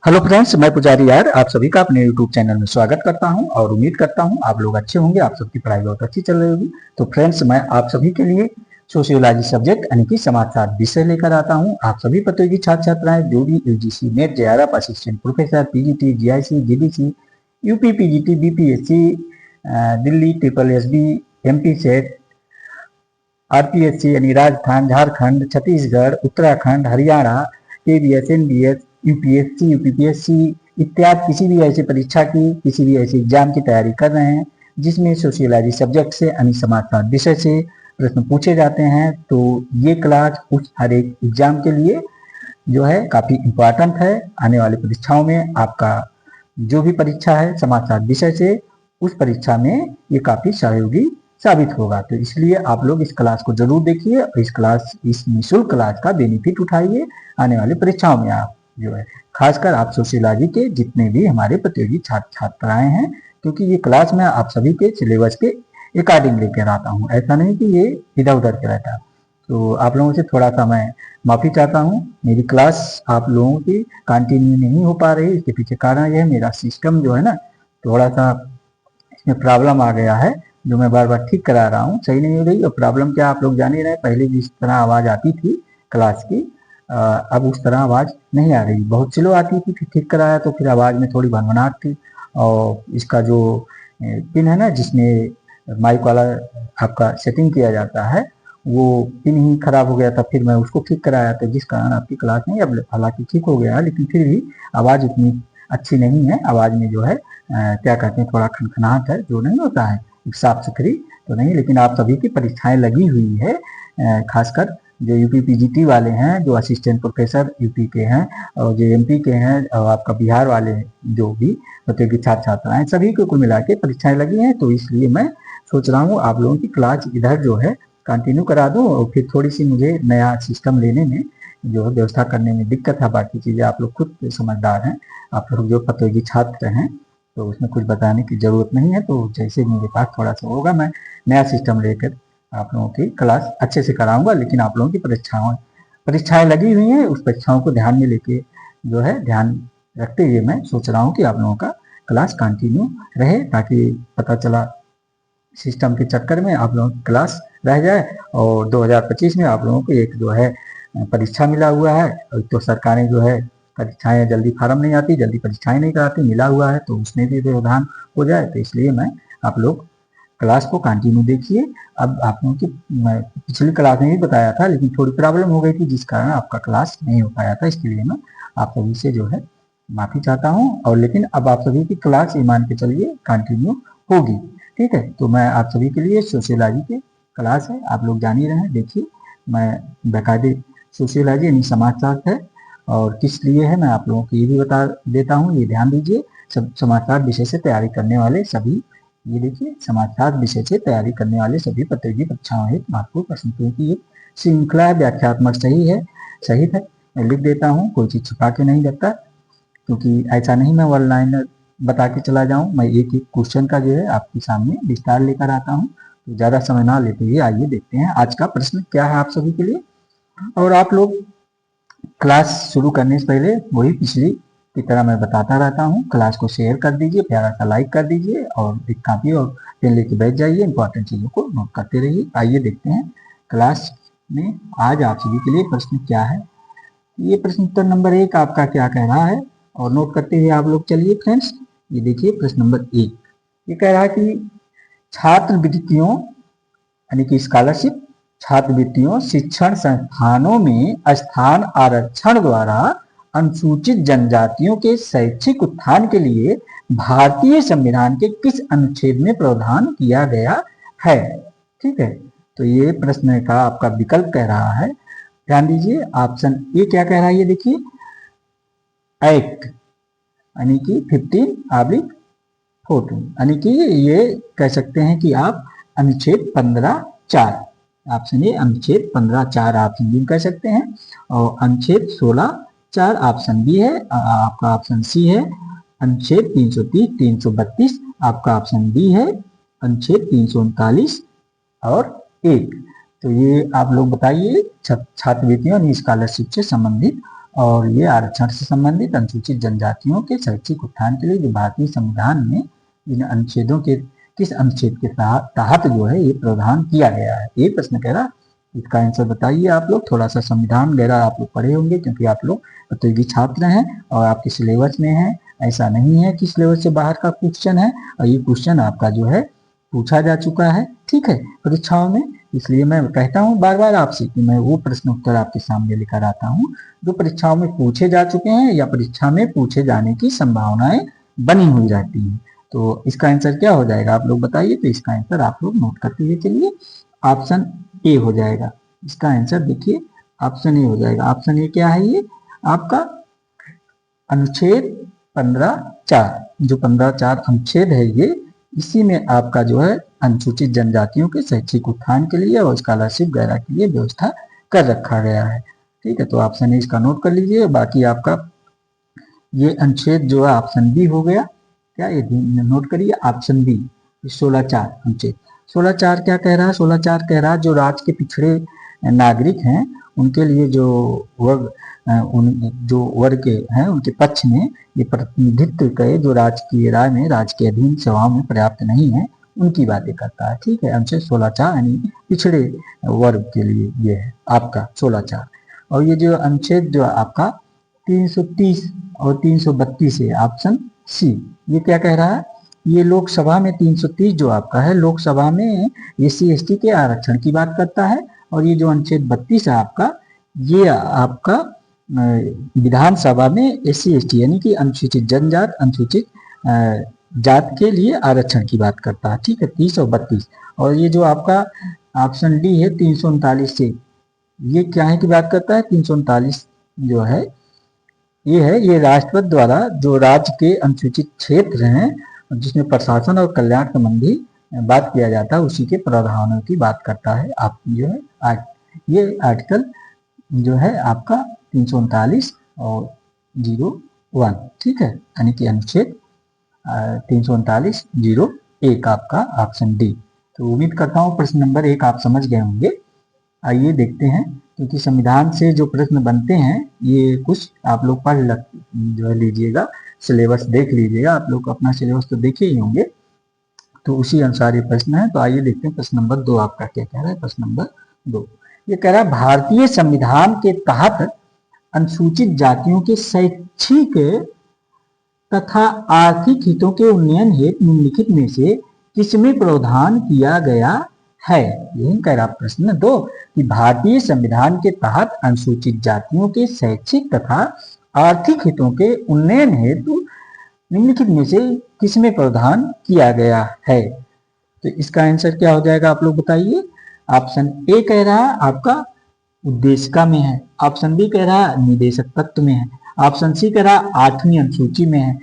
Hello friends, मैं पुजारी यार आप सभी का अपने यूट्यूब चैनल में स्वागत करता हूं और उम्मीद करता हूं आप लोग अच्छे होंगे। आप सबकी पढ़ाई बहुत अच्छी चल रही होगी। तो फ्रेंड्स, मैं आप सभी के लिए सोशियोलॉजी सब्जेक्ट यानी कि समाजशास्त्र विषय लेकर आता हूं। आप सभी प्रतियोगी छात्र छात्राएं जो भी UGC NET JRF assistant professor PGT GIC GDC UP PGT BPSC Delhi triple SB MP SET RPSC यानी Rajasthan Jharkhand Chhattisgarh Uttarakhand Haryana KBS NBS UPSC UPPSC इत्यादि किसी भी ऐसी परीक्षा की किसी भी ऐसे एग्जाम की तैयारी कर रहे हैं जिसमें सोशियोलॉजी सब्जेक्ट से यानी समाजशास्त्र विषय से प्रश्न पूछे जाते हैं, तो ये क्लास उस हर एक एग्जाम के लिए जो है काफी इम्पोर्टेंट है। आने वाली परीक्षाओं में आपका जो भी परीक्षा है समाजशास्त्र विषय से, उस परीक्षा में ये काफी सहयोगी साबित होगा। तो इसलिए आप लोग इस क्लास को जरूर देखिए और इस निःशुल्क क्लास का बेनिफिट उठाइए। आने वाली परीक्षाओं में आप जो है खासकर आप सोशियोलॉजी के जितने भी हमारे प्रतियोगी छात्र छात्राएं हैं, क्योंकि ये क्लास मैं आप सभी के सिलेबस के अकॉर्डिंग लेकर आता हूँ, ऐसा नहीं कि ये इधर उधर के रहता। तो आप लोगों से थोड़ा सा मैं माफी चाहता हूँ, मेरी क्लास आप लोगों की कंटिन्यू नहीं हो पा रही। इसके पीछे कारण यह है मेरा सिस्टम जो है ना, थोड़ा सा इसमें प्रॉब्लम आ गया है जो मैं बार बार ठीक करा रहा हूँ, सही नहीं हो रही। और प्रॉब्लम क्या आप लोग जान ही रहे, पहले जिस तरह आवाज आती थी क्लास की अब उस तरह आवाज नहीं आ रही, बहुत स्लो आती थी। फिर ठीक कराया तो फिर आवाज में थोड़ी भनभनाहट थी। और इसका जो पिन है ना जिसमें माइक वाला आपका सेटिंग किया जाता है, वो पिन ही खराब हो गया था। फिर मैं उसको ठीक कराया था, जिस कारण आपकी क्लास नहीं, अब हालांकि ठीक हो गया है लेकिन फिर भी आवाज उतनी अच्छी नहीं है। आवाज में जो है क्या कहते हैं, थोड़ा खनखनाहट है, जो नहीं होता है साफ सुथरी तो नहीं। लेकिन आप सभी की परीक्षाएं लगी हुई है, खासकर जो यूपी पीजीटी वाले हैं, जो असिस्टेंट प्रोफेसर यूपी के हैं और जो एमपी के हैं और आपका बिहार वाले जो भी प्रतियोगी छात्र छात्राएं, सभी को कुल मिला के परीक्षाएं लगी हैं। तो इसलिए मैं सोच रहा हूँ आप लोगों की क्लास इधर जो है कंटिन्यू करा दूं और फिर थोड़ी सी मुझे नया सिस्टम लेने में जो है व्यवस्था करने में दिक्कत है। बाकी चीजें आप लोग खुद समझदार हैं, आप लोग जो प्रतियोगी छात्र हैं, तो उसमें कुछ बताने की जरूरत नहीं है। तो जैसे मेरे पास थोड़ा सा होगा मैं नया सिस्टम लेकर आप लोगों की क्लास अच्छे से कराऊंगा। लेकिन आप लोगों की परीक्षाएं लगी हुई हैं, उस परीक्षाओं को ध्यान में लेके जो है ध्यान रखते हुए मैं सोच रहा हूँ कि आप लोगों का क्लास कंटिन्यू रहे, ताकि पता चला सिस्टम के चक्कर में आप लोगों की क्लास रह जाए। और 2025 में आप लोगों को एक जो है परीक्षा मिला हुआ है, तो सरकारें जो है परीक्षाएं जल्दी फार्म नहीं आती, जल्दी परीक्षाएं नहीं कराती, मिला हुआ है तो उसमें भी व्यवधान हो जाए। तो इसलिए मैं आप लोग क्लास को कंटिन्यू देखिए। अब आप लोगों की मैं पिछली क्लास में भी बताया था, लेकिन थोड़ी प्रॉब्लम हो गई थी जिस कारण आपका क्लास नहीं हो पाया था। इसके लिए मैं आप सभी से जो है माफी चाहता हूँ। और लेकिन अब आप सभी की क्लास ये मान के चलिए कंटिन्यू होगी, ठीक है। तो मैं आप सभी के लिए सोशियोलॉजी के क्लास है, आप लोग जान ही रहे हैं। देखिए, मैं बाकायदे सोशियोलॉजी यानी समाजशास्त्र है और किस लिए है मैं आप लोगों को ये भी बता देता हूँ, ये ध्यान दीजिए। सब समाजशास्त्र विषय से तैयारी करने वाले सभी, ये देखिए, समाजशास्त्र विषय से तैयारी करने वाले सभी प्रतियोगी परीक्षाओं हेतु महत्वपूर्ण प्रश्नों की एक श्रृंखला है, व्याख्यात्मक सहित है। मैं लिख देता हूँ, कोई चीज छुपा के नहीं रखता, क्योंकि ऐसा नहीं मैं वन लाइनर बता के चला जाऊं। मैं एक एक क्वेश्चन का जो है आपके सामने विस्तार लेकर आता हूं। तो ज्यादा समय ना लेते हुए आइए देखते हैं आज का प्रश्न क्या है आप सभी के लिए। और आप लोग क्लास शुरू करने से पहले वही पिछली की तरह मैं बताता रहता हूँ, क्लास को शेयर कर दीजिए, प्यारा सा लाइक कर दीजिए और एक कॉपी और पेन लेके बैठ जाइए, इंपॉर्टेंट चीजों को नोट करते रहिए। आइए देखते हैं क्लास में आज आप सभी के लिए प्रश्न क्या है। ये प्रश्न उत्तर नंबर 1 आपका क्या कह रहा है, और नोट करते हुए आप लोग चलिए फ्रेंड्स। ये देखिए प्रश्न नंबर 1, ये कह रहा है कि छात्रवृत्तियों यानी कि स्कॉलरशिप छात्रवृत्तियों शिक्षण संस्थानों में स्थान आरक्षण द्वारा अनुसूचित जनजातियों के शैक्षिक उत्थान के लिए भारतीय संविधान के किस अनुच्छेद में प्रावधान किया गया है, ठीक है। तो ये प्रश्न का आपका विकल्प कह रहा है, ध्यान दीजिए। ऑप्शन ए क्या कह रहा है, ये देखिए, एक्ट यानी कि 15/14, यानी कि ये कह सकते हैं कि आप अनुच्छेद 15(4), ऑप्शन ए अनुच्छेद 15(4) आप हिंदी कह सकते हैं। और अनुच्छेद 16(4) ऑप्शन बी है, आपका ऑप्शन सी है। अनुच्छेद 330, 332 आपका ऑप्शन डी है। अनुच्छेद 339 और 1। तो ये आप लोग बताइए छात्रवृत्तियों यानी स्कॉलरशिप से संबंधित और ये आरक्षण से संबंधित अनुसूचित जनजातियों के शैक्षिक उत्थान के लिए जो भारतीय संविधान में इन अनुच्छेदों के किस अनुच्छेद के तहत जो है ये प्रावधान किया गया है, ये प्रश्न कह रहा। इसका आंसर बताइए आप लोग। थोड़ा सा संविधान वगैरह आप लोग पढ़े होंगे क्योंकि आप लोग प्रतियोगी छात्र हैं और आपके सिलेबस में है। ऐसा नहीं है कि सिलेबस से बाहर का क्वेश्चन है, और ये क्वेश्चन आपका जो है पूछा जा चुका है, ठीक है, परीक्षाओं में। इसलिए मैं कहता हूँ बार बार आपसे कि मैं वो प्रश्न उत्तर आपके सामने लेकर आता हूँ जो परीक्षाओं में पूछे जा चुके हैं या परीक्षा में पूछे जाने की संभावनाएं बनी हुई रहती हैं। तो इसका आंसर क्या हो जाएगा आप लोग बताइए। तो इसका आंसर आप लोग नोट करते हुए चलिए, ऑप्शन ए हो जाएगा। इसका आंसर देखिए ऑप्शन ए हो जाएगा। ऑप्शन ए क्या है, ये आपका अनुच्छेद 15(4), जो 15(4) अनुच्छेद है ये, इसी में आपका जो है अनुसूचित जनजातियों के शैक्षिक उत्थान के लिए और स्कॉलरशिप वगैरह के लिए व्यवस्था कर रखा गया है, ठीक है। तो ऑप्शन ए इसका नोट कर लीजिए। बाकी आपका ये अनुच्छेद जो है ऑप्शन बी हो गया, क्या ये नोट करिए, ऑप्शन बी 16(4) अनुच्छेद। 16(4) क्या कह रहा है, 16(4) कह रहा है जो राज्य के पिछड़े नागरिक हैं उनके लिए जो वर्ग के हैं उनके पक्ष में ये प्रतिनिधित्व के जो राजकीय राय में राज्य के अधीन सेवाओं में पर्याप्त नहीं है उनकी बातें करता है, ठीक है। अनुच्छेद 16(4) यानी पिछड़े वर्ग के लिए ये है आपका 16(4). और ये जो अनुच्छेद जो आपका 330 और 332 है, ऑप्शन सी, ये क्या कह रहा है, ये लोकसभा में 330 जो आपका है लोकसभा में SC/ST के आरक्षण की बात करता है, और ये जो अनुच्छेद 32 है आपका, ये आपका विधानसभा में SC/ST यानी कि अनुसूचित जनजात अनुसूचित जात के लिए आरक्षण की बात करता है, ठीक है, 30 और 32। और ये जो आपका ऑप्शन डी है 339 से, ये क्या है की बात करता है, 339 जो है ये राष्ट्रपति द्वारा जो राज्य के अनुसूचित क्षेत्र हैं जिसमें प्रशासन और कल्याण संबंधी बात किया जाता है उसी के प्रावधानों की बात करता है। आप जो है ये आर्टिकल जो है आपका 339 और 01, ठीक है, यानी कि अनुच्छेद 339(01) आपका ऑप्शन डी। तो उम्मीद करता हूँ प्रश्न नंबर 1 आप समझ गए होंगे। आइए देखते हैं, क्योंकि संविधान से जो प्रश्न बनते हैं ये कुछ आप लोग पढ़ जो है लीजिएगा, सिलेबस देख लीजिएगा। आप लोग अपना सिलेबस तो देखे ही होंगे, तो उसी अनुसार ये प्रश्न है। तो आइए देखते हैं प्रश्न नंबर 2 आपका क्या कह रहा है। प्रश्न नंबर 2 ये कह रहा है भारतीय संविधान के तहत अनुसूचित जातियों के शैक्षिक तथा आर्थिक हितों के उन्नयन हेतु निम्नलिखित में से किसमें प्रावधान किया गया है। यही कह रहा प्रश्न 2 कि भारतीय संविधान के तहत अनुसूचित जातियों के शैक्षिक तथा आर्थिक हितों के उन्नयन हेतु निम्नलिखित में से किसमें प्रावधान किया गया है। तो इसका आंसर क्या हो जाएगा आप लोग बताइए। ऑप्शन ए कह रहा है आपका उद्देशिका में है, ऑप्शन बी कह रहा है निदेशक तत्व में है, ऑप्शन सी कह रहा 8वीं अनुसूची में है,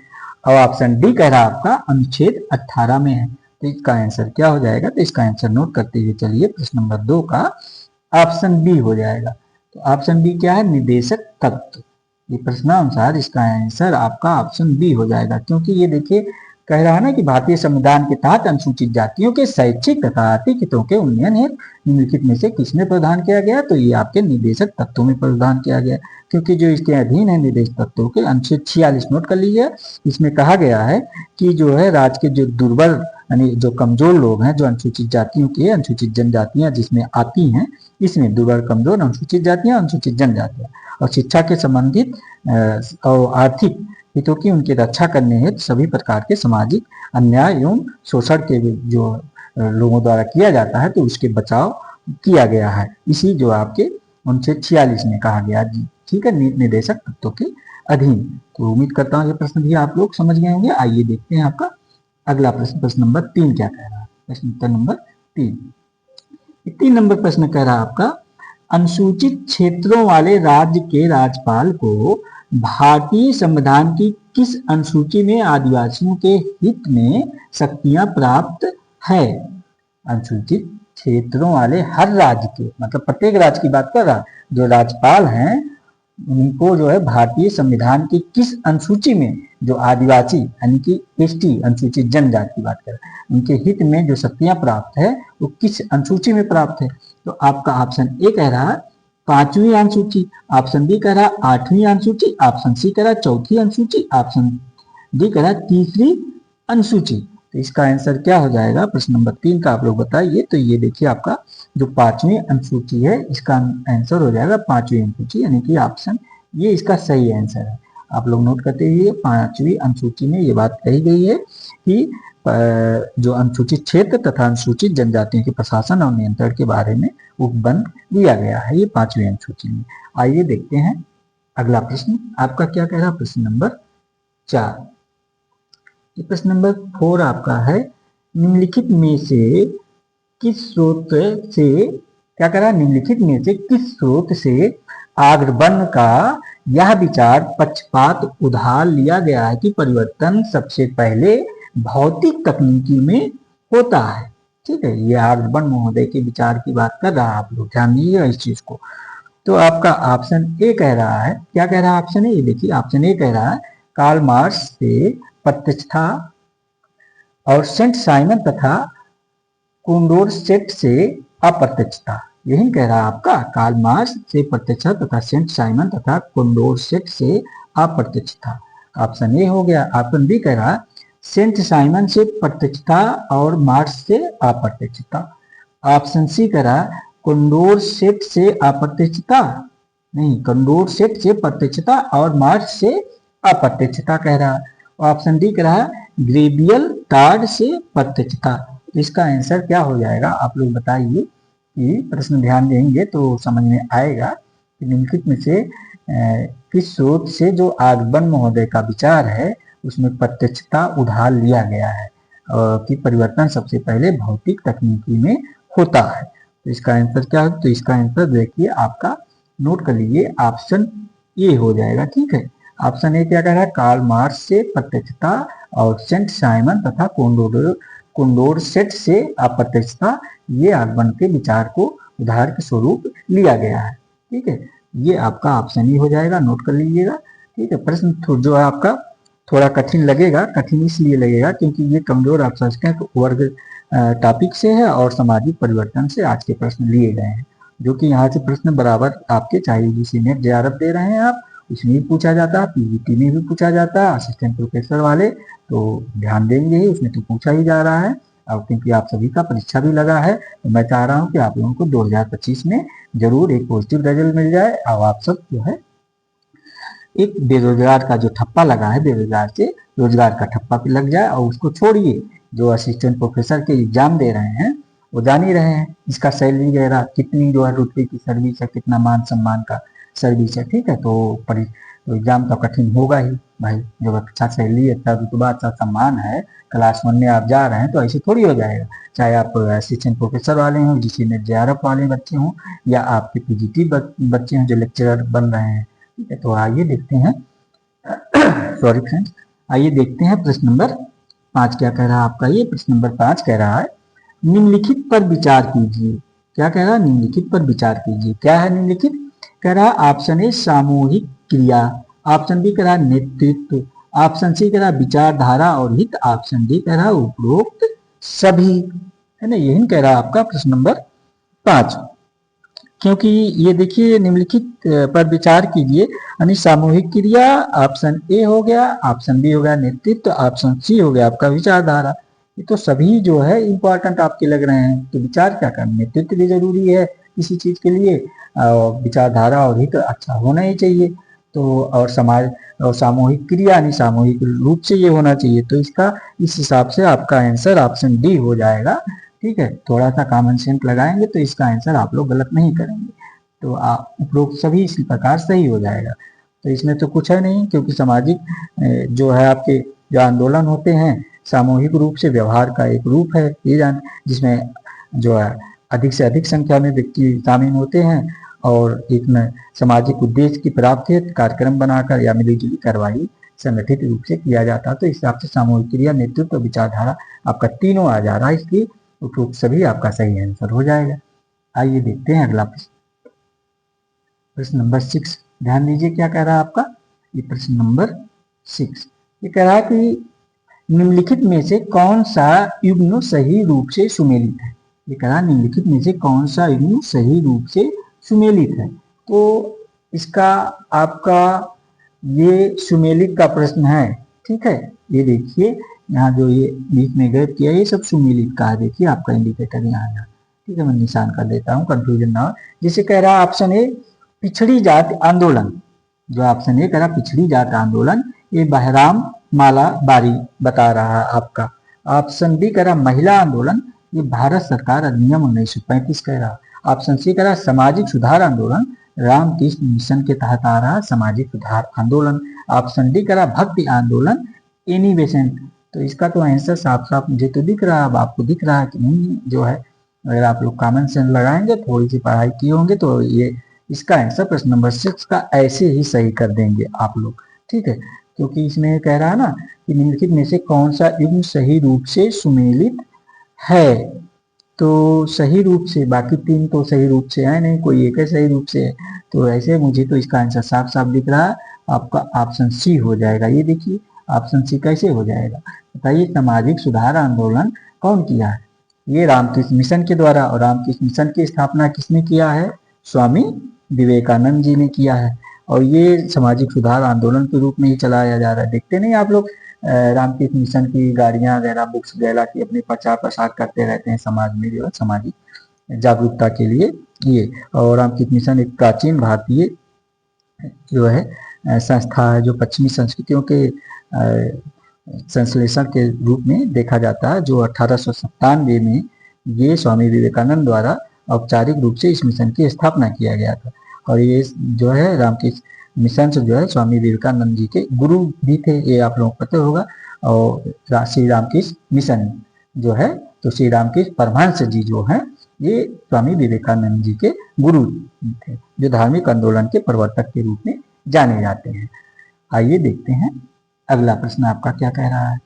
और ऑप्शन डी कह रहा आपका अनुच्छेद 18 में है। तो इसका आंसर क्या हो जाएगा। तो इसका आंसर नोट करते हुए चलिए, प्रश्न नंबर 2 का ऑप्शन बी हो जाएगा। तो ऑप्शन बी क्या है, निदेशक तत्व। ये प्रश्नानुसार इसका आंसर आपका ऑप्शन बी हो जाएगा, क्योंकि ये देखिए कह रहा है ना कि भारतीय संविधान के तहत अनुसूचित जातियों के शैक्षिक तथा आर्थिक हितों के उन्नयन हेतु निम्नलिखित में से किसमें प्रावधान किया गया। तो ये आपके निदेशक तत्वों में प्रावधान किया गया, क्योंकि जो इसके अधीन है निदेशक तत्वों के अनुच्छेद 46 नोट कर लीजिए। इसमें कहा गया है कि जो है राज्य के जो दुर्बल यानी जो कमजोर लोग हैं, जो अनुसूचित जातियों के अनुसूचित जनजातियां जिसमें आती हैं, इसमें दुर्बल कमजोर अनुसूचित जातियां अनुसूचित जनजातियां और शिक्षा के संबंधित और आर्थिक हितों की उनकी रक्षा करने हेतु सभी प्रकार के सामाजिक अन्याय एवं शोषण के जो लोगों द्वारा किया जाता है तो उसके बचाव किया गया है, इसी जो आपके अनुच्छेद 46 में कहा गया जी, ठीक है, निदेशक तत्वों के अधीन। तो उम्मीद करता हूँ ये प्रश्न भी आप लोग समझ गए होंगे। आइए देखते हैं आपका अगला प्रश्न, प्रश्न नंबर 3 क्या कह रहा है। प्रश्न उत्तर नंबर 3 नंबर प्रश्न कह रहा है आपका अनुसूचित क्षेत्रों वाले राज्य के राज्यपाल को भारतीय संविधान की किस अनुसूची में आदिवासियों के हित में शक्तियां प्राप्त है। अनुसूचित क्षेत्रों वाले हर राज्य के, मतलब प्रत्येक राज्य की बात कर रहा, जो राज्यपाल हैं उनको जो है भारतीय संविधान की किस अनुसूची में जो आदिवासी यानी कि ST अनुसूचित जनजाति की बात कर रहे हैं उनके हित में जो शक्तियां प्राप्त है वो किस अनुसूची में प्राप्त है। तो आपका ऑप्शन ए कह रहा है पांचवी अनुसूची, ऑप्शन बी कह रहा आठवीं अनुसूची, ऑप्शन सी कह रहा चौथी अनुसूची, ऑप्शन डी कह रहा तीसरी अनुसूची। तो इसका आंसर क्या हो जाएगा प्रश्न नंबर 3 का आप लोग बताइए। तो ये देखिए आपका जो पांचवी अनुसूची है इसका आंसर हो जाएगा पांचवी अनुसूची, यानी कि ऑप्शन ये इसका सही आंसर है। आप लोग नोट करते हुए पांचवी अनुसूची में ये बात कही गई है कि जो अनुसूचित क्षेत्र तथा अनुसूचित जनजातियों के प्रशासन और नियंत्रण के बारे में उपबंध दिया गया है, ये पांचवी अनुसूची में। आइए देखते हैं अगला प्रश्न आपका क्या कह रहा है, प्रश्न नंबर 4। प्रश्न नंबर 4 आपका है, निम्नलिखित में से किस स्रोत से क्या कह रहा है, निम्नलिखित में से किस स्रोत से आर्यभट्ट का यह विचार पक्षपात उधार लिया गया है कि परिवर्तन सबसे पहले भौतिक तकनीकी में होता है। ठीक है, ये आर्यभट्ट महोदय के विचार की बात कर रहा है, आप लोग ध्यान दीजिएगा इस चीज को। तो आपका ऑप्शन ए कह रहा है, क्या कह रहा है ऑप्शन ए, ये देखिए ऑप्शन ए कह रहा है कार्ल मार्क्स से प्रत्यक्षता और सेंट साइमन तथा कोंडोरसेट से अप्रत्यक्षता। यही कह रहा है आपका कार्ल मार्क्स से प्रत्यक्षता तथा सेंट साइमन तथा कोंडोरसेट से अप्रत्यक्षता। ऑप्शन ए हो गया। ऑप्शन बी कह रहा है सेंट साइमन से प्रत्यक्षता और मार्क्स से अप्रत्यक्षता। ऑप्शन सी कह रहा है कोंडोरसेट से अप्रत्यक्षता, नहीं कोंडोरसेट से प्रत्यक्षता और मार्क्स से अप्रत्यक्षता कह रहा है। ऑप्शन डी कह रहा है ग्रेबियल टार्ड से प्रत्यक्षता। इसका आंसर क्या हो जाएगा आप लोग बताइए, कि प्रश्न ध्यान देंगे तो समझ में आएगा कि निम्नलिखित में से किस स्रोत से जो आर्यभट्ट महोदय का विचार है उसमें प्रत्यक्षता उधार लिया गया है कि परिवर्तन सबसे पहले भौतिक तकनीकी में होता है। तो इसका आंसर क्या है, तो इसका आंसर देखिए आपका नोट कर लीजिए, ऑप्शन ए हो जाएगा। ठीक है, ऑप्शन ए क्या कह रहा है कार्ल मार्क्स से प्रत्यक्षता और सेंट साइमन तथा कोंडोरसेट से अप्रत्यक्षता, ये आर्यभट्ट के विचार को उधार के स्वरूप लिया गया है। ठीक है, ये आपका ऑप्शन ही हो जाएगा, नोट कर लीजिएगा। ठीक है, प्रश्न जो है आपका थोड़ा कठिन लगेगा, कठिन इसलिए लगेगा क्योंकि ये कमजोर अल्पसंख्यक वर्ग टॉपिक से है और सामाजिक परिवर्तन से आज के प्रश्न लिए गए हैं, जो कि यहाँ से प्रश्न बराबर आपके चाहे यूजीसी नेट जेआरएफ दे रहे हैं आप उसमें भी पूछा जाता है, पीवीटी में भी पूछा जाता है, असिस्टेंट प्रोफेसर वाले तो ध्यान देंगे ही, उसमें तो पूछा ही जा रहा है। और क्योंकि आप सभी का परीक्षा भी लगा है तो मैं चाह रहा हूँ कि आप लोगों को 2025 में जरूर एक पॉजिटिव रिजल्ट मिल जाए और आप सब जो है एक बेरोजगार का जो ठप्पा लगा है, बेरोजगार से रोजगार का ठप्पा भी लग जाए। और उसको छोड़िए, जो असिस्टेंट प्रोफेसर के एग्जाम दे रहे हैं वो जान ही रहे हैं इसका सैलरी वगैरह कितनी जो है रुपये की सर्विस है, कितना मान सम्मान का सर्विस है। ठीक है, तो एग्जाम तो कठिन होगा ही भाई, जब अच्छा सैलरी, अच्छा रुतबा, अच्छा सम्मान है, क्लास 1 में आप जा रहे हैं तो ऐसे थोड़ी हो जाएगा। चाहे आप असिस्टेंट प्रोफेसर वाले हों, जिसी नेट जेआरएफ वाले बच्चे हों, या आपके पीजीटी बच्चे हों जो लेक्चरर बन रहे हैं। ठीक है, तो आइए देखते हैं सॉरी फ्रेंड्स, आइए देखते हैं प्रश्न नंबर 5 क्या कह रहा है आपका। ये प्रश्न नंबर 5 कह रहा है निम्नलिखित पर विचार कीजिए। क्या कह रहा है, निम्नलिखित पर विचार कीजिए। क्या है निम्नलिखित, कह रहा है ऑप्शन ए सामूहिक क्रिया, ऑप्शन बी कह रहा है नेतृत्व, ऑप्शन सी कह रहा है विचारधारा और हित, ऑप्शन डी कह रहा है उपरोक्त सभी। है ना, यही कह रहा है आपका प्रश्न नंबर 5। क्योंकि ये देखिए निम्नलिखित पर विचार कीजिए, यानी सामूहिक क्रिया ऑप्शन ए हो गया, ऑप्शन बी हो गया नेतृत्व, ऑप्शन सी हो गया आपका विचारधारा। ये तो सभी जो है इंपॉर्टेंट आपके लग रहे हैं। तो विचार क्या करना, नेतृत्व भी जरूरी है किसी चीज के लिए, विचारधारा और हित अच्छा होना ही चाहिए। तो और समाज और सामूहिक क्रिया यानी सामूहिक रूप से ये होना चाहिए। तो इसका इस हिसाब से आपका आंसर ऑप्शन डी हो जाएगा। ठीक है, थोड़ा सा कॉमन सेंस लगाएंगे तो इसका आंसर आप लोग गलत नहीं करेंगे, तो आप उपरोक्त सभी इसी प्रकार सही हो जाएगा। तो इसमें तो कुछ है नहीं, क्योंकि सामाजिक जो है आपके जो आंदोलन होते हैं सामूहिक रूप से व्यवहार का एक रूप है ये जिसमें जो है अधिक से अधिक संख्या में व्यक्ति शामिल होते हैं और एक सामाजिक उद्देश्य की प्राप्ति हेतु कार्यक्रम बनाकर या मिलीजुली कार्रवाई संगठित रूप से किया जाता है। तो इस हिसाब से सामूहिक क्रिया, नेतृत्व, विचारधारा आपका तीनों आ जा रहा है, इसलिए उपरोक्त सभी आपका सही आंसर हो जाएगा। आइए देखते हैं अगला प्रश्न, प्रश्न नंबर 6। ध्यान दीजिए क्या कह रहा है आपका, ये प्रश्न नंबर 6 ये कह रहा है कि निम्नलिखित में से कौन सा युग्म सही रूप से सुमेलित है। ये कह रहा है निम्नलिखित में से कौन सा युग्म सही रूप से सुमेलित है। तो इसका आपका ये सुमेलित का प्रश्न है, ठीक है। ये देखिए यहाँ जो ये बीच में गैप किया ये सब सुमेलित का है, देखिए आपका इंडिकेटर यहाँ है, ठीक है। मैं निशान कर देता हूँ, कंफ्यूजन ना हो। जिसे कह रहा है ऑप्शन ए पिछड़ी जाति आंदोलन, जो ऑप्शन ए कह रहा पिछड़ी जाति आंदोलन, ये बहराम माला बारी बता रहा है आपका। ऑप्शन बी कह रहा महिला आंदोलन, ये भारत सरकार अधिनियम 1935 कह रहा। ऑप्शन सी कह रहा सामाजिक सुधार आंदोलन, रामकृष्ण मिशन के तहत आ रहा सामाजिक सुधार आंदोलन। ऑप्शन डी कह रहा भक्ति आंदोलन, एनी बेसेंट। तो इसका तो आंसर साफ साफ मुझे तो दिख रहा है, अब आपको दिख रहा है कि नहीं जो है। अगर आप लोग कॉमन सेंस लगाएंगे, थोड़ी सी पढ़ाई किए होंगे, तो ये इसका आंसर प्रश्न नंबर 6 का ऐसे ही सही कर देंगे आप लोग, ठीक है। क्योंकि इसमें कह रहा है ना कि निम्नलिखित में से कौन सा युग्म सही रूप से सुमेलित है, तो सही रूप से, बाकी तीन तो सही रूप से है नहीं, कोई एक है सही रूप से है। तो ऐसे मुझे तो इसका आंसर साफ साफ दिख रहा है, आपका ऑप्शन सी हो जाएगा। ये देखिए ऑप्शन सी कैसे हो जाएगा, बताइए। सामाजिक सुधार आंदोलन कौन किया है? ये रामकृष्ण मिशन के द्वारा, और रामकृष्ण मिशन की स्थापना किसने किया है? स्वामी विवेकानंद जी ने किया है। और ये सामाजिक सुधार आंदोलन के रूप में ही चलाया जा रहा है। देखते नहीं आप लोग रामकृष्ण मिशन की गाड़ियां वगैरह, बुक्स वगैरह की अपने प्रचार प्रसार करते रहते हैं समाज में, जो है सामाजिक जागरूकता के लिए ये। और रामकृष्ण मिशन एक प्राचीन भारतीय जो है संस्था है, जो पश्चिमी संस्कृतियों के संश्लेषण के रूप में देखा जाता है, जो 1897 में ये स्वामी विवेकानंद द्वारा औपचारिक रूप से इस मिशन की स्थापना किया गया था। और ये जो है रामकृष्ण मिशन से जो है स्वामी विवेकानंद जी के गुरु भी थे, ये आप लोगों को पता होगा। और श्री रामकृष्ण मिशन जो है, तो श्री रामकृष्ण परमहंस जी जो है, ये स्वामी विवेकानंद जी के गुरु थे, जो धार्मिक आंदोलन के प्रवर्तक के रूप में जाने जाते हैं। आइए देखते हैं अगला प्रश्न आपका क्या कह रहा है।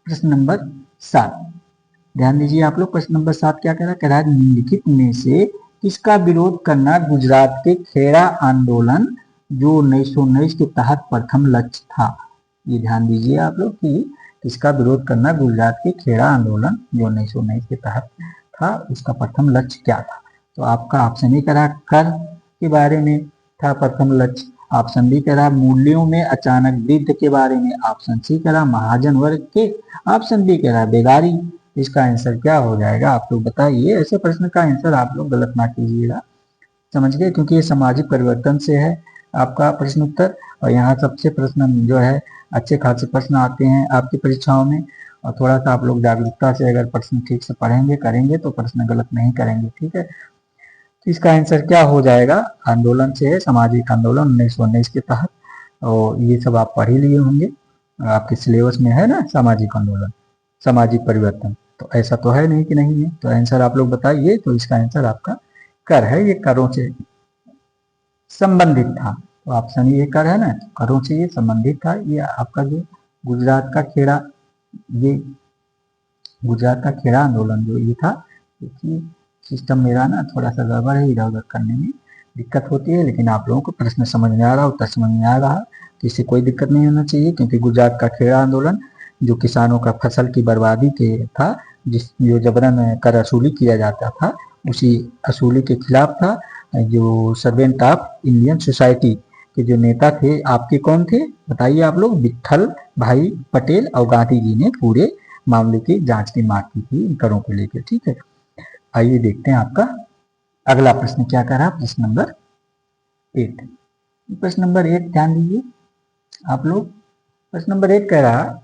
प्रश्न नंबर 7, ध्यान दीजिए आप लोग। प्रश्न नंबर 7 क्या कह रहा है? कह रहा है निम्नलिखित में से किसका विरोध करना गुजरात के खेड़ा आंदोलन जो 1919 के तहत प्रथम लक्ष्य था? ये ध्यान दीजिए आप लोग कि किसका विरोध करना गुजरात के खेड़ा आंदोलन जो 1919 के तहत था, उसका प्रथम लक्ष्य क्या था? तो आपका ऑप्शन ए कह रहा कर के बारे में था प्रथम लक्ष्य। ऑप्शन बी कह रहा मूल्यों में अचानक वृद्धि के बारे में। ऑप्शन सी कह रहा महाजन वर्ग के। ऑप्शन डी कह रहा बेगारी। इसका आंसर क्या हो जाएगा आप लोग बताइए। ऐसे प्रश्न का आंसर आप लोग गलत ना कीजिएगा, समझ गए, क्योंकि ये सामाजिक परिवर्तन से है आपका प्रश्न उत्तर। और यहाँ सबसे प्रश्न जो है अच्छे खासे प्रश्न आते हैं आपकी परीक्षाओं में। और थोड़ा सा आप लोग जागरूकता से अगर प्रश्न ठीक से पढ़ेंगे करेंगे तो प्रश्न गलत नहीं करेंगे, ठीक है। तो इसका आंसर क्या हो जाएगा? आंदोलन से है, सामाजिक आंदोलन 1919 के तहत। और ये सब आप पढ़ ही लिए होंगे, आपके सिलेबस में है ना, सामाजिक आंदोलन, सामाजिक परिवर्तन। तो ऐसा तो है नहीं कि नहीं है। तो आंसर आप लोग बताइए। तो इसका आंसर आपका कर है, ये करों से संबंधित था। तो ऑप्शन ये कर है ना, तो करों से ये संबंधित था। ये आपका जो गुजरात का खेड़ा, ये गुजरात का खेड़ा आंदोलन जो ये था, देखिए सिस्टम मेरा ना थोड़ा सा गड़बड़ है, इधर उधर करने में दिक्कत होती है। लेकिन आप लोगों को प्रश्न समझ में आ रहा, उत्तर समझ में आ रहा, तो इससे कोई दिक्कत नहीं होना चाहिए। क्योंकि गुजरात का खेड़ा आंदोलन जो किसानों का फसल की बर्बादी के था, जो जबरन कर वसूली किया जाता था, उसी वसूली के खिलाफ था। जो सर्वेंट ऑफ इंडियन सोसाइटी के जो नेता थे आपके कौन थे बताइए आप लोग? विट्ठल भाई पटेल और गांधी जी ने पूरे मामले की जांच की मांग की थी इन करों को लेकर, ठीक है। आइए देखते हैं आपका अगला प्रश्न क्या कर रहा है। प्रश्न नंबर 8। प्रश्न नंबर 8 ध्यान दीजिए आप लोग। प्रश्न नंबर 8 कह रहा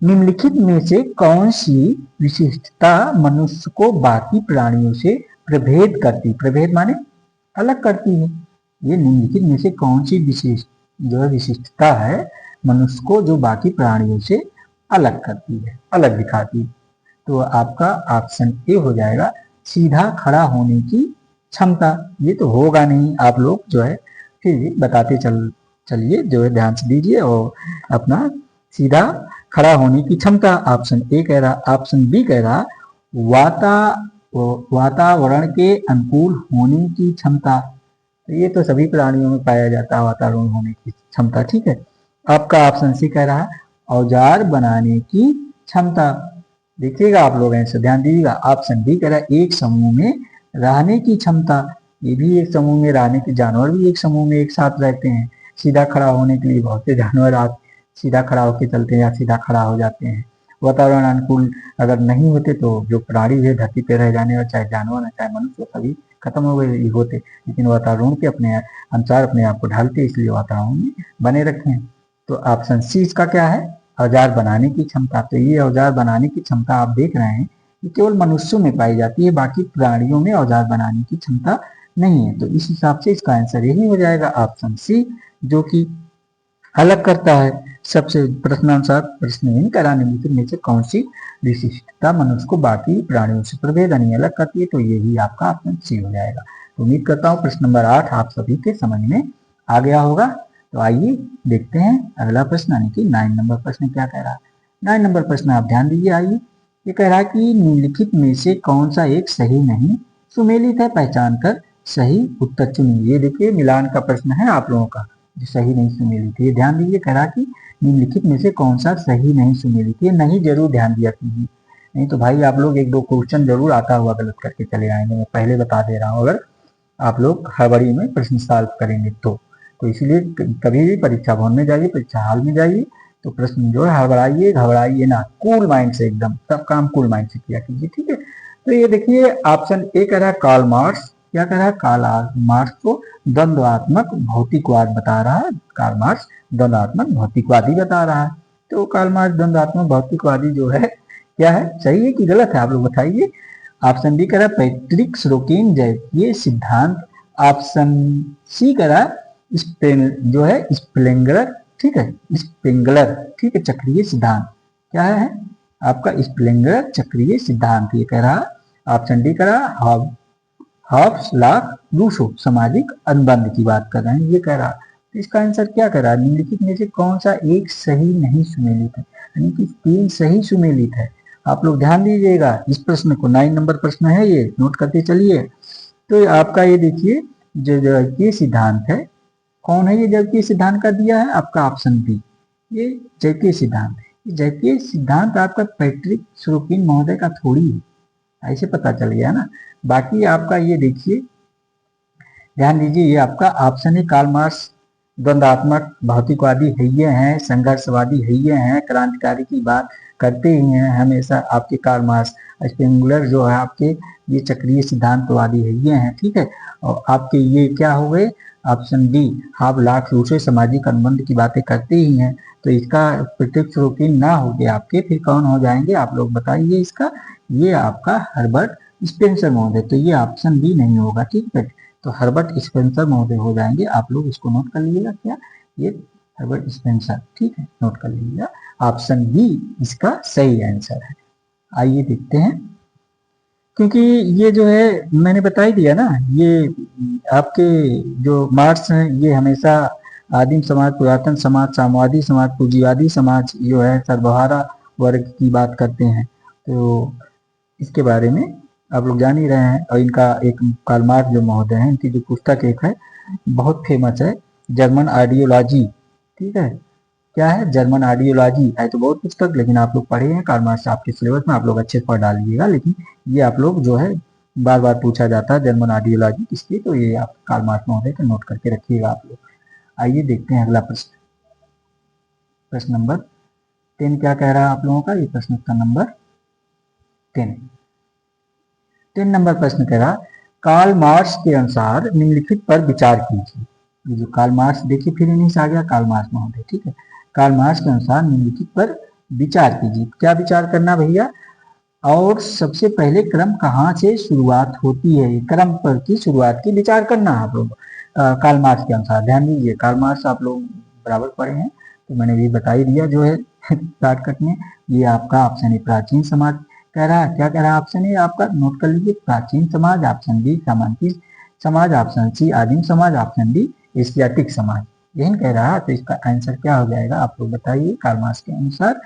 निम्नलिखित में से कौन सी विशिष्टता मनुष्य को बाकी प्राणियों से प्रभेद करती? प्रभेद माने अलग करती है। ये निम्नलिखित में से कौन सी विशेष जो विशिष्टता है मनुष्य को जो बाकी प्राणियों से अलग करती है, अलग दिखाती है? तो आपका ऑप्शन ए हो जाएगा सीधा खड़ा होने की क्षमता। ये तो होगा नहीं, आप लोग जो है फिर भी बताते चलिए, जो है ध्यान से दीजिए और अपना सीधा खड़ा होने की क्षमता ऑप्शन ए कह रहा। ऑप्शन बी कह रहा वातावरण के अनुकूल होने की क्षमता। तो ये तो सभी प्राणियों में पाया जाता है वातावरण होने की क्षमता, ठीक है। आपका ऑप्शन सी कह रहा औजार बनाने की क्षमता। देखिएगा आप लोग ऐसे ध्यान दीजिएगा। ऑप्शन डी कह रहा एक समूह में रहने की क्षमता। ये भी एक समूह में रहने के, जानवर भी एक समूह में एक साथ रहते हैं। सीधा खड़ा होने के लिए बहुत से जानवर आज सीधा खड़ा होकर चलते हैं या सीधा खड़ा हो जाते हैं। वातावरण अनुकूल अगर नहीं होते तो जो प्राणी है धरती पे रह जाने, और चाहे जानवर है चाहे मनुष्य, सभी खत्म हो गए होते। लेकिन वातावरण के अपने अनुसार अपने आप को ढालते, इसलिए वातावरण में बने रखे हैं। तो ऑप्शन सी इसका क्या है, औजार बनाने की क्षमता। तो ये औजार बनाने की क्षमता आप देख रहे हैं ये केवल मनुष्यों में पाई जाती है, बाकी प्राणियों में औजार बनाने की क्षमता नहीं है। तो इस हिसाब से इसका आंसर यही हो जाएगा ऑप्शन सी, जो कि अलग करता है सबसे प्रश्नानुसार प्रश्न नहीं कराने में से कौन सी विशिष्टता मनुष्य को बाकी प्राणियों से प्रभेद यानी अलग करती है। तो यही आपका ऑप्शन सी हो जाएगा। तो उम्मीद करता हूँ प्रश्न नंबर 8 आप सभी के समझ में आ गया होगा। तो आइए देखते हैं अगला प्रश्न, यानी कि 9 नंबर प्रश्न क्या कह रहा है। 9 नंबर प्रश्न आप ध्यान दीजिए। आइए, ये कह रहा है कि निम्नलिखित में से कौन सा एक सही नहीं सुमेलित है, पहचान कर सही उत्तर चुनिए। ये देखिए मिलान का प्रश्न है आप लोगों का, जो सही नहीं सुमेलित है। ये ध्यान दीजिए, कह रहा कि निम्नलिखित में से कौन सा सही नहीं सुमेलित है। नहीं जरूर ध्यान दिया कीजिए, नहीं तो भाई आप लोग एक दो क्वेश्चन जरूर आता हुआ गलत करके चले आएंगे। मैं पहले बता दे रहा हूँ, अगर आप लोग हड़बड़ी में प्रश्न सॉल्व करेंगे तो इसलिए कभी भी परीक्षा भवन में जाइए, परीक्षा हॉल में जाइए तो प्रश्न जो है हड़बड़ाइए घबराइए ना, कूल माइंड से एकदम सब काम कूल माइंड से किया कीजिए, ठीक है। तो ये देखिए ऑप्शन ए कह रहा है कार्ल मार्क्स। क्या कह रहा है, कार्ल मार्क्स को द्वंद्वात्मक भौतिकवाद बता रहा है। कार्ल मार्क्स द्वंद्वात्मक भौतिकवादी बता रहा है। तो कार्ल मार्क्स द्वंद्वात्मक भौतिकवादी जो है क्या है, सही है कि गलत है, आप लोग बताइए। ऑप्शन बी कह रहा है पैट्रिक श्रोकिन जैकीय सिद्धांत। ऑप्शन सी कह रहा है जो है स्प्लेंगलर, ठीक है, स्प्रेंगलर, ठीक है, चक्रीय सिद्धांत। क्या है आपका स्प्लेंगलर चक्रीय सिद्धांत, ये कह रहा है। ऑप्शन डी कह रहा हॉब्स लॉक रूसो सामाजिक अनुबंध की बात कर रहे हैं, ये कह रहा। तो इसका आंसर क्या कर रहा है, निम्नलिखित में से कौन सा एक सही नहीं सुमेलित है, यानी कि 3 सही सुमेलित है। आप लोग ध्यान दीजिएगा इस प्रश्न को, 9 नंबर प्रश्न है, ये नोट करते चलिए। तो आपका ये देखिए जो जैकीय सिद्धांत है, कौन है ये जैकीय सिद्धांत का दिया है, आपका ऑप्शन बी, ये जैकीय सिद्धांत है। जैकीय सिद्धांत आपका पैट्रिक श्रोकिन महोदय का थोड़ी है, ऐसे पता चल गया ना। बाकी आपका ये देखिए ध्यान दीजिए, ये आपका ऑप्शन है कार्ल मार्क्स द्वंद्वात्मक भौतिकवादी है ये हैं, संघर्षवादी है ये हैं, क्रांतिकारी की बात करते ही हैं हमेशा आपके कार्ल मार्क्स। स्पेंगुलर जो है आपके ये चक्रीय सिद्धांतवादी है ये हैं, ठीक है। और आपके ये क्या हो गए, ऑप्शन डी हावलॉक रूसो सामाजिक अनुबंध की बातें करते ही हैं। तो इसका प्रत्यक्ष रोकिन ना हो गए आपके, फिर कौन हो जाएंगे आप लोग बताइए इसका, ये आपका हर्बर्ट स्पेंसर महोदय। तो ये ऑप्शन बी नहीं होगा, ठीक है। तो हर्बर्ट स्पेंसर महोदय हो जाएंगे, आप लोग इसको नोट कर लीजिएगा, क्या ये हर्बर्ट स्पेंसर, ठीक है, नोट कर लीजिएगा। ऑप्शन बी इसका सही आंसर है। आइए देखते हैं, क्योंकि ये जो है मैंने बता ही दिया ना, ये आपके जो मार्क्स हैं ये हमेशा आदिम समाज, पुरातन समाज, साम्यवादी समाज, पूंजीवादी समाज जो है सर्वहारा वर्ग की बात करते हैं। तो इसके बारे में आप लोग जान ही रहे हैं। और इनका एक कार्ल मार्क्स जो महोदय हैं, इनकी जो पुस्तक एक है बहुत फेमस है, जर्मन आइडियोलॉजी, ठीक है। क्या है, जर्मन आइडियोलॉजी है तो बहुत पुस्तक, लेकिन आप लोग पढ़े हैं कार्ल मार्क्स आपके सिलेबस में, आप लोग अच्छे से पढ़ डालिएगा। लेकिन ये आप लोग जो है बार बार पूछा जाता है जर्मन आइडियोलॉजी किसकी, तो ये आप कार्ल मार्क्स महोदय का नोट करके रखिएगा आप लोग। आइए देखते हैं अगला प्रश्न, प्रश्न नंबर 10 क्या कह रहा है आप लोगों का, ये प्रश्न का नंबर 10 नंबर प्रश्न कह रहा कार्ल मार्क्स के अनुसार निम्नलिखित पर विचार कीजिए। ये जो कार्ल मार्क्स देखिए फिर इन्हीं से आ गया कार्ल मार्क्स महोदय, ठीक है। कार्ल मार्क्स के अनुसार निम्नलिखित पर विचार कीजिए। क्या विचार करना भैया, और सबसे पहले क्रम कहाँ से शुरुआत होती है, क्रम पर की शुरुआत की विचार करना आप लोग कार्ल मार्क्स के अनुसार। ध्यान दीजिए कार्ल मार्क्स आप लोग बराबर पढ़े हैं, तो मैंने भी बता ही दिया जो है शॉर्टकट में। ये आपका ऑप्शन है प्राचीन समाज कह रहा है। क्या कह रहा है ऑप्शन ए आपका, नोट कर लीजिए, प्राचीन समाज। ऑप्शन बी सामांतिक समाज। ऑप्शन सी आदिम समाज। ऑप्शन डी एशियाटिक समाज, यही कह रहा है। तो इसका आंसर क्या हो जाएगा आप लोग बताइए कार्ल मार्क्स के अनुसार,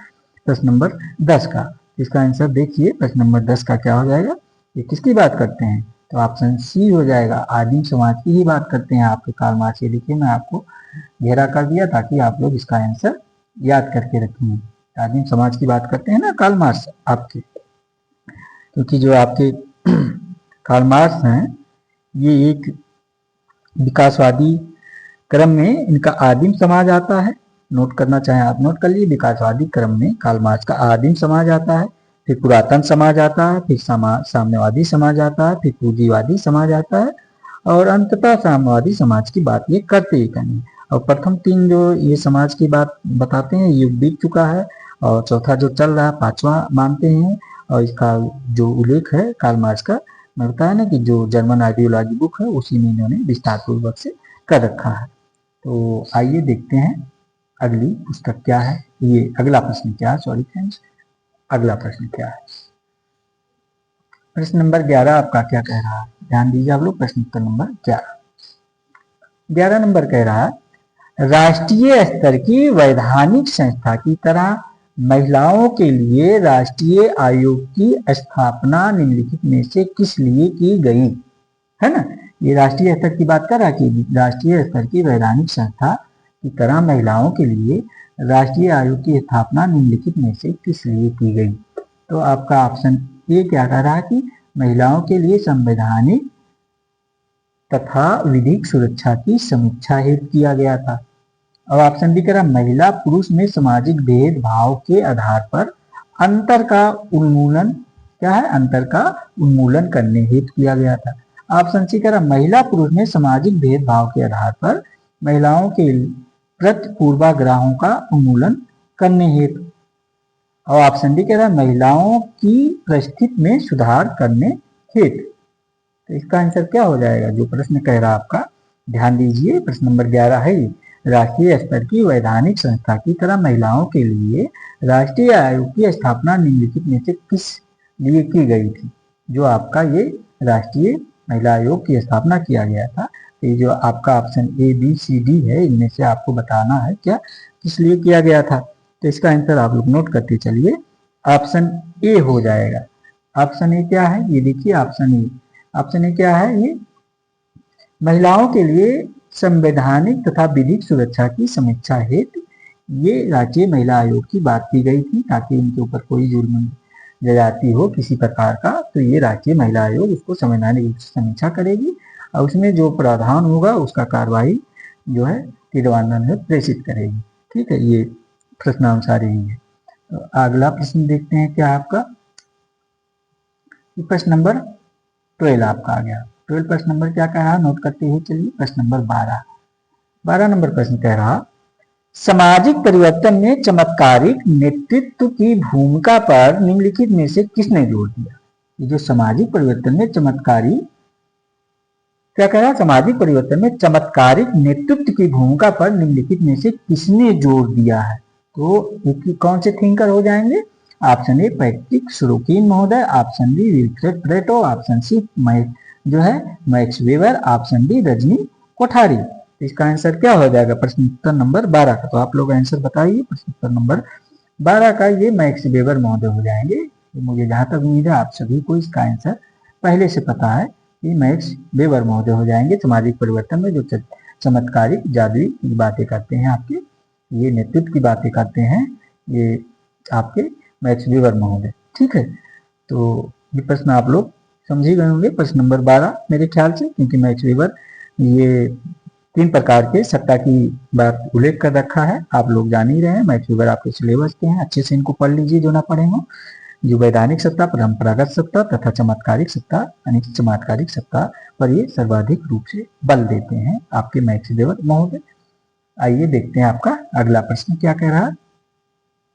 प्रश्न नंबर 10 का। इसका आंसर देखिए प्रश्न नंबर 10 का क्या हो जाएगा, ये किसकी बात करते हैं, तो ऑप्शन सी हो जाएगा, आदिम समाज की ही बात करते हैं आपके कार्ल मार्क्स। ये देखिए मैं आपको घेरा कर दिया ताकि आप लोग इसका आंसर याद करके रखेंगे। आदिम समाज की बात करते हैं ना कार्ल मार्क्स आपके, क्योंकि जो आपके कार्ल मार्क्स हैं ये एक विकासवादी क्रम में इनका आदिम समाज आता है। नोट करना चाहें आप नोट कर लीजिए। विकासवादी क्रम में कार्ल मार्क्स का आदिम समाज आता है, फिर पुरातन समाज आता है, फिर साम्यवादी समाज आता है, फिर पूंजीवादी समाज आता है और अंततः साम्यवादी समाज की बात ये करते ही नहीं। और प्रथम तीन जो ये समाज की बात बताते हैं युग बीत चुका है और चौथा जो चल रहा है पांचवा मानते हैं। और इसका जो उल्लेख है कार्ल मार्क्स का मिलता है ना कि जो जर्मन आइडियोलॉजी बुक है उसी में इन्होंने विस्तार पूर्वक से कर रखा है। तो आइए देखते हैं अगली पुस्तक क्या है, ये अगला प्रश्न क्या है। सॉरी फ्रेंड्स, अगला प्रश्न क्या है। प्रश्न नंबर 11 आपका क्या कह रहा है, ध्यान दीजिए आप लोग। प्रश्न उत्तर नंबर 11 नंबर कह रहा है राष्ट्रीय स्तर की वैधानिक संस्था की तरह महिलाओं के लिए राष्ट्रीय आयोग की स्थापना निम्नलिखित में से किस लिए की गई, है ना। ये राष्ट्रीय स्तर की बात कर रहा है कि राष्ट्रीय स्तर की वैधानिक संस्था की तरह महिलाओं के लिए राष्ट्रीय आयोग की स्थापना निम्नलिखित में से किस लिए की गई। तो आपका ऑप्शन ए क्या कह रहा है कि महिलाओं के लिए संवैधानिक तथा विधिक सुरक्षा की समीक्षा हेतु किया गया था। अब ऑप्शन बी कह रहा महिला पुरुष में सामाजिक भेदभाव के आधार पर अंतर का उन्मूलन, क्या है, अंतर का उन्मूलन करने हेतु किया गया था। ऑप्शन सी कह रहा महिला पुरुष में सामाजिक भेदभाव के आधार पर महिलाओं के प्रति पूर्वाग्रहों का उन्मूलन करने हेतु। और ऑप्शन डी कह रहा है महिलाओं की परिस्थिति में सुधार करने हेतु। तो इसका आंसर क्या हो जाएगा जो प्रश्न कह रहा है आपका, ध्यान दीजिए। प्रश्न नंबर 11 है राष्ट्रीय स्तर की वैधानिक संस्था की तरह महिलाओं के लिए राष्ट्रीय आयोग की स्थापना निम्नलिखित में से किस लिए की गई थी। जो आपका ये राष्ट्रीय महिला आयोग की स्थापना किया गया था। तो ये जो आपका option A B C D है इनमें से आपको बताना है क्या किस लिए किया गया था। तो इसका आंसर आप लोग नोट करते चलिए, ऑप्शन ए हो जाएगा। ऑप्शन ए क्या है ये देखिए, ऑप्शन ए क्या है, ये महिलाओं के लिए संवैधानिक तथा विधिक सुरक्षा की समीक्षा हेतु ये राष्ट्रीय महिला आयोग की बात की गई थी ताकि इनके ऊपर कोई जुर्म ज्यादती हो किसी प्रकार का तो ये राष्ट्रीय महिला आयोग उसको संवैधानिक रूप से समीक्षा करेगी और उसमें जो प्रावधान होगा उसका कार्रवाई जो है क्रियान्वयन में प्रेषित करेगी। ठीक है, ये प्रश्नानुसार यही है। तो अगला प्रश्न देखते हैं क्या आपका, प्रश्न नंबर 12 आपका आ गया। 12 प्रश्न नंबर क्या कह रहा नोट करते हुए चलिए। प्रश्न नंबर 12 नंबर प्रश्न कह रहा सामाजिक परिवर्तन में चमत्कारिक नेतृत्व की भूमिका पर निम्नलिखित में से किसने जोर दिया। ये जो सामाजिक परिवर्तन में चमत्कारी क्या कह रहा है, सामाजिक परिवर्तन में चमत्कारिक नेतृत्व की भूमिका पर निम्नलिखित में से किसने जोर दिया है। तो कौन से थिंकर हो जाएंगे, ऑप्शन ए पैट्रिक सुरोकिन महोदय, ऑप्शन बी विल्फ्रेड प्लेटो, ऑप्शन सी जो है max weber, option D Rajni Kothari. तो इसका आंसर क्या हो जाएगा प्रश्न उत्तर नंबर 12 का। तो आप लोग आंसर बताइए प्रश्न उत्तर नंबर 12 का ये मैक्स वेबर महोदय हो जाएंगे। मुझे जहां तक उम्मीद है आप सभी को इसका आंसर पहले से पता है कि मैक्स वेबर महोदय हो जाएंगे। सामाजिक परिवर्तन में जो चमत्कारिक जादुई की बातें करते हैं, आपके ये नेतृत्व की बातें करते हैं, ये आपके मैक्स वेबर महोदय। ठीक है, तो ये प्रश्न आप लोग समझ ही गए होंगे प्रश्न नंबर 12 मेरे ख्याल से, क्योंकि मैक्स वेबर ये 3 प्रकार के सत्ता की बात उल्लेख कर रखा है, आप लोग जान ही रहे हैं। मैक्स वेबर आपके सिलेबस के हैं, अच्छे से इनको पढ़ लीजिए जो ना पढ़े हों। जो वैधानिक सत्ता, परंपरागत सत्ता तथा चमत्कारिक सत्ता यानी चमत्कारिक सत्ता पर ये सर्वाधिक रूप से बल देते हैं आपके मैक्स वेबर महोदय। आइए देखते हैं आपका अगला प्रश्न क्या कह रहा है।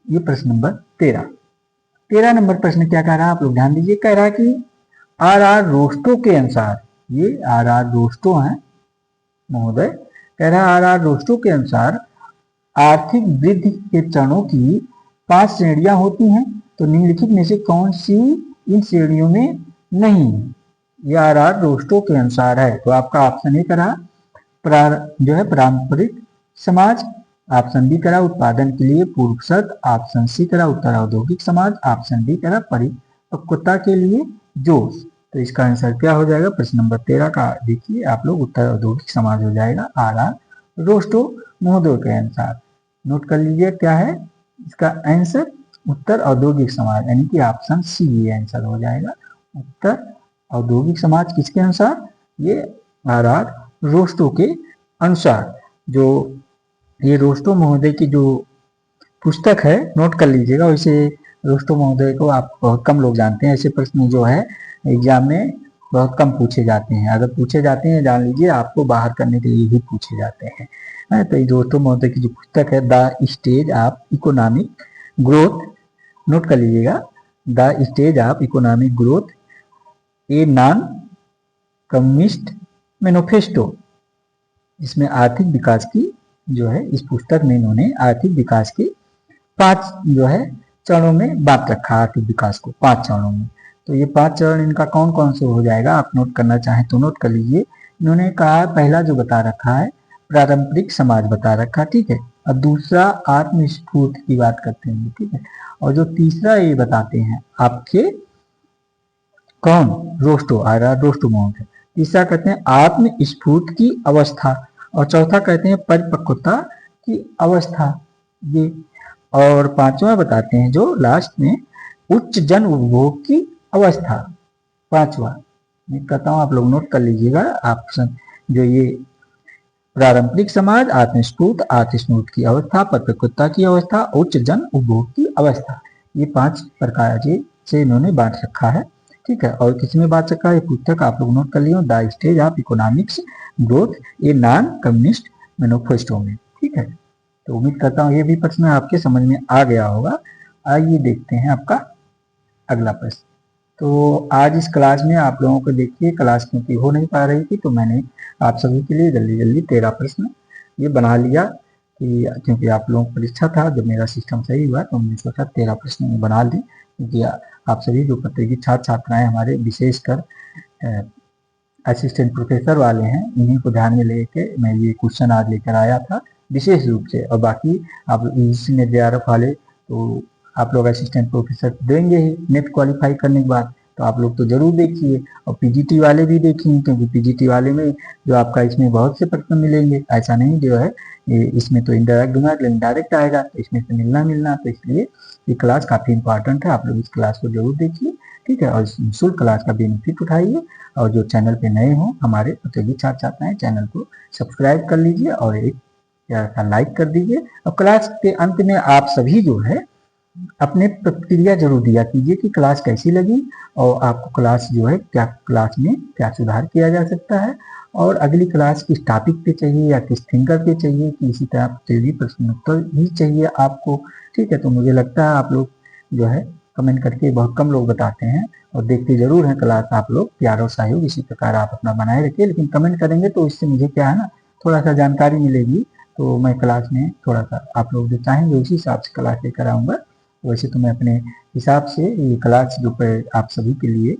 ये प्रश्न नंबर 13 नंबर प्रश्न क्या कह रहा है आप लोग ध्यान दीजिए। कह रहा है कि आर रोस्टो के अनुसार, ये आर रोस्टो हैं महोदय, कह रहा है आर रोस्टो के अनुसार आर्थिक वृद्धि के चरणों की 5 श्रेणियां होती हैं। तो निम्नलिखित में से कौन सी इन श्रेणियों में नहीं है। ये आर रोस्टो के अनुसार है। तो आपका ऑप्शन ए करा जो है पारंपरिक समाज, ऑप्शन बी करा उत्पादन के लिए पूर्व शर्त, ऑप्शन सी करा उत्तर औद्योगिक समाज, ऑप्शन डी करा परिपक्वता के लिए जोश। तो इसका आंसर क्या हो जाएगा प्रश्न नंबर 13 का, देखिए आप लोग उत्तर औद्योगिक समाज हो जाएगा आर रोस्टो महोदय के अनुसार। नोट कर लीजिए क्या है इसका आंसर, उत्तर औद्योगिक समाज, यानी कि ऑप्शन सी ये आंसर हो जाएगा। उत्तर औद्योगिक समाज किसके अनुसार, ये आर रोस्टो के अनुसार। जो ये रोस्टो महोदय की जो पुस्तक है, नोट कर लीजिएगा। वैसे रोस्टो महोदय को आप बहुत कम लोग जानते हैं। ऐसे प्रश्न जो है एग्जाम में बहुत कम पूछे जाते हैं। अगर पूछे जाते हैं जान लीजिए आपको बाहर करने के लिए ही पूछे जाते हैं। तो ये रोस्टो महोदय की जो पुस्तक है the stage of economic growth, note कर लीजिएगा, the stage of economic growth a non communist manifesto. इसमें आर्थिक विकास की जो है, इस पुस्तक में इन्होंने आर्थिक विकास के 5 जो है चरणों में बांट रखा है। आर्थिक विकास को 5 चरणों में। तो ये 5 चरण इनका कौन कौन से हो जाएगा, आप नोट करना चाहें तो नोट कर लीजिए। इन्होंने कहा पहला जो बता रखा है पारंपरिक समाज बता रखा, ठीक है। और दूसरा आत्मस्फूर्ति की बात करते हैं, ठीक है। और जो तीसरा ये बताते हैं आपके कौन, रोस्टो आ रहा, रोस्टो माउंट है। तीसरा कहते हैं आत्मस्फूर्ति की अवस्था, और चौथा कहते हैं परिपक्वता की अवस्था ये। और पांचवा बताते हैं जो लास्ट में उच्च जन उपभोग की अवस्था, पांचवा। मैं कहता हूं आप लोग नोट कर लीजिएगा। आप जो ये पारंपरिक समाज, आत्मस्फूर्ति की अवस्था, परिपक्वता की अवस्था, उच्च जन उपभोग की अवस्था, ये 5 प्रकार से इन्होंने बांट रखा है, ठीक है। और किसी में बांट रखा है, ये पुस्तक आप लोग नोट कर लिए, the stage of economics growth a non communist manifesto में, ठीक है। तो उम्मीद करता हूँ ये भी प्रश्न आपके समझ में आ गया होगा। आइए देखते हैं आपका अगला प्रश्न। तो आज इस क्लास में आप लोगों को देखिए क्लास क्योंकि हो नहीं पा रही थी, तो मैंने आप सभी के लिए जल्दी जल्दी 13 प्रश्न ये बना लिया कि क्योंकि आप लोगों को परीक्षा था, जब मेरा सिस्टम सही हुआ तो हमने सोचा 13 प्रश्न में बना लें, क्योंकि आप सभी जो प्रतियोगी छात्र छात्राएं हमारे विशेषकर असिस्टेंट प्रोफेसर वाले हैं, इन्हीं को ध्यान में लेके मैं ये क्वेश्चन आज लेकर आया था विशेष रूप से। और बाकी आप यूजीसी नेट जेआरएफ वाले तो आप लोग असिस्टेंट प्रोफेसर देंगे ही नेट क्वालिफाई करने के बाद, तो आप लोग तो जरूर देखिए। और पीजीटी वाले भी देखिए, क्योंकि पीजीटी वाले में जो आपका इसमें बहुत से प्रश्न मिलेंगे, ऐसा नहीं जो है इसमें तो इनडायरेक्ट दूंगा, लेकिन डायरेक्ट आएगा तो इसमें से मिलना। तो इसलिए ये क्लास काफी इंपॉर्टेंट है, आप लोग इस क्लास को जरूर देखिए, ठीक है। और इस निःशुल्क क्लास का बेनिफिट उठाइए। और जो चैनल पे नए हो हमारे प्रतियोगी छात्र छात्राएं, चैनल को सब्सक्राइब कर लीजिए और एक प्यारा सा लाइक कर दीजिए। और क्लास के अंत में आप सभी जो है अपने प्रतिक्रिया जरूर दिया कीजिए कि क्लास कैसी लगी, और आपको क्लास जो है क्या क्लास में क्या सुधार किया जा सकता है, और अगली क्लास किस टॉपिक पे चाहिए या किस थिंकर पे चाहिए, कि इसी तरह प्रतियोगी प्रश्नोत्तर ही चाहिए आपको, ठीक है। तो मुझे लगता है आप लोग जो है कमेंट करके बहुत कम लोग बताते हैं और देखते जरूर हैं क्लास। आप लोग प्यार और सहयोग इसी प्रकार आप अपना बनाए रखिए, लेकिन कमेंट करेंगे तो इससे मुझे क्या है ना थोड़ा सा जानकारी मिलेगी, तो मैं क्लास में थोड़ा सा आप लोग जो चाहेंगे उसी हिसाब से क्लास लेकर आऊँगा। वैसे तो मैं अपने हिसाब से ये क्लास जो आप सभी के लिए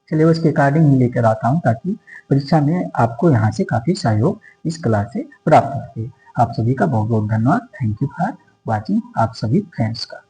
सिलेबस के अकॉर्डिंग ही लेकर आता हूँ, ताकि परीक्षा में आपको यहाँ से काफ़ी सहयोग इस क्लास से प्राप्त हो सके। आप सभी का बहुत बहुत धन्यवाद। थैंक यू फॉर वॉचिंग, आप सभी फ्रेंड्स का।